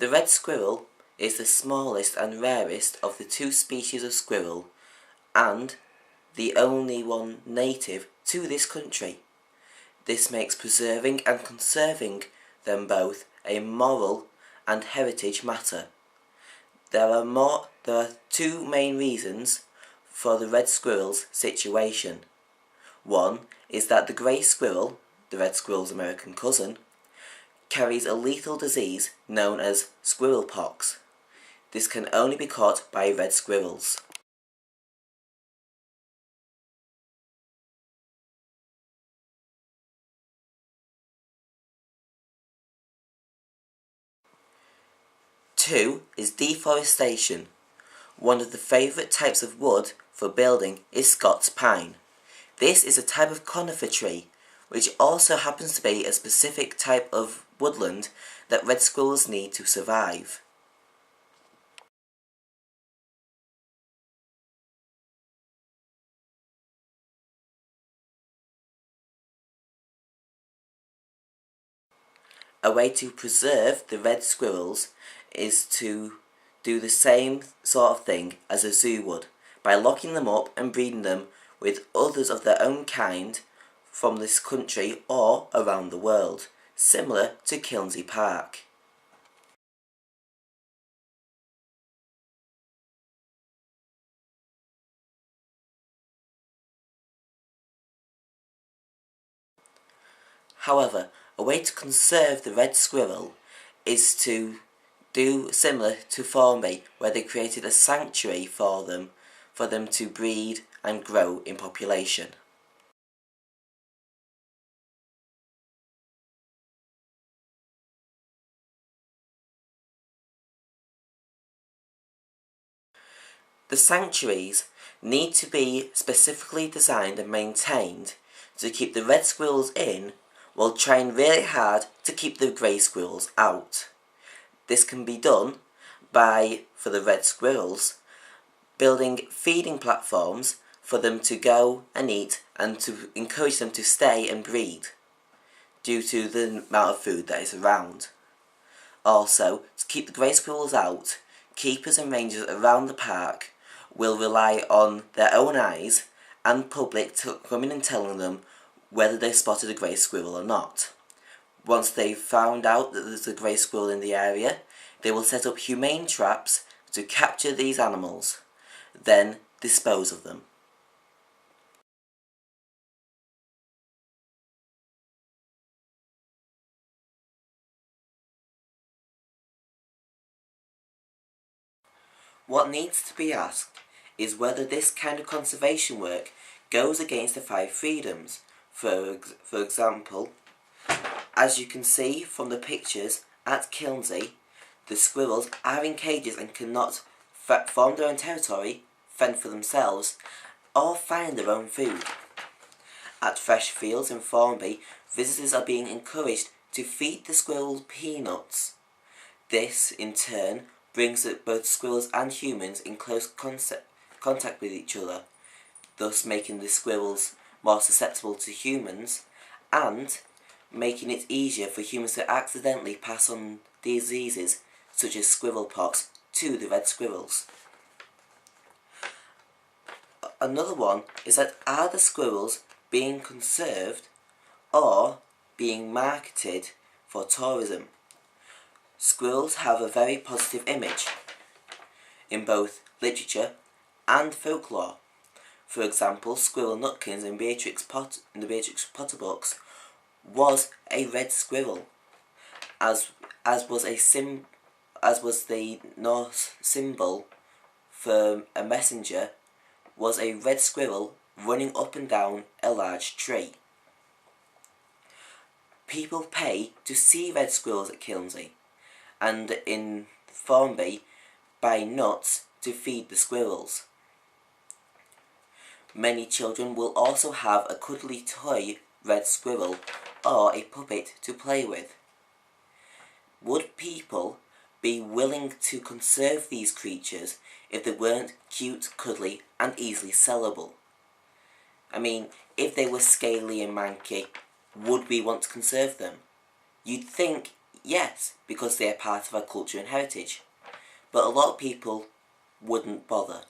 The red squirrel is the smallest and rarest of the two species of squirrel and the only one native to this country. This makes preserving and conserving them both a moral and heritage matter. There are two main reasons for the red squirrel's situation. One is that the grey squirrel, the red squirrel's American cousin, carries a lethal disease known as squirrel pox. This can only be caught by red squirrels. Two is deforestation. One of the favourite types of wood for building is Scots pine. This is a type of conifer tree, which also happens to be a specific type of woodland that red squirrels need to survive. A way to preserve the red squirrels is to do the same sort of thing as a zoo would, by locking them up and breeding them with others of their own kind from this country or around the world, similar to Kilnsey Park. However, a way to conserve the red squirrel is to do similar to Formby, where they created a sanctuary for them to breed and grow in population. The sanctuaries need to be specifically designed and maintained to keep the red squirrels in while trying really hard to keep the grey squirrels out. This can be done by, for the red squirrels, building feeding platforms for them to go and eat and to encourage them to stay and breed due to the amount of food that is around. Also, to keep the grey squirrels out, keepers and rangers around the park will rely on their own eyes and public to come in and telling them whether they've spotted a grey squirrel or not. Once they've found out that there's a grey squirrel in the area, they will set up humane traps to capture these animals, then dispose of them. What needs to be asked is whether this kind of conservation work goes against the 5 freedoms. For example, as you can see from the pictures at Kilnsey, the squirrels are in cages and cannot form their own territory, fend for themselves, or find their own food. At Fresh Fields in Formby, visitors are being encouraged to feed the squirrels peanuts. This, in turn, brings both squirrels and humans in close contact with each other, thus making the squirrels more susceptible to humans and making it easier for humans to accidentally pass on diseases such as squirrel pox to the red squirrels. Another one is that, are the squirrels being conserved or being marketed for tourism? Squirrels have a very positive image in both literature and folklore. For example, Squirrel Nutkins in the Beatrix Potter books was a red squirrel, as was the Norse symbol for a messenger was a red squirrel running up and down a large tree. People pay to see red squirrels at Kilnsey, and in Formby buy nuts to feed the squirrels. Many children will also have a cuddly toy red squirrel or a puppet to play with. Would people be willing to conserve these creatures if they weren't cute, cuddly and easily sellable? I mean, if they were scaly and manky, would we want to conserve them? You'd think yes, because they are part of our culture and heritage. But a lot of people wouldn't bother.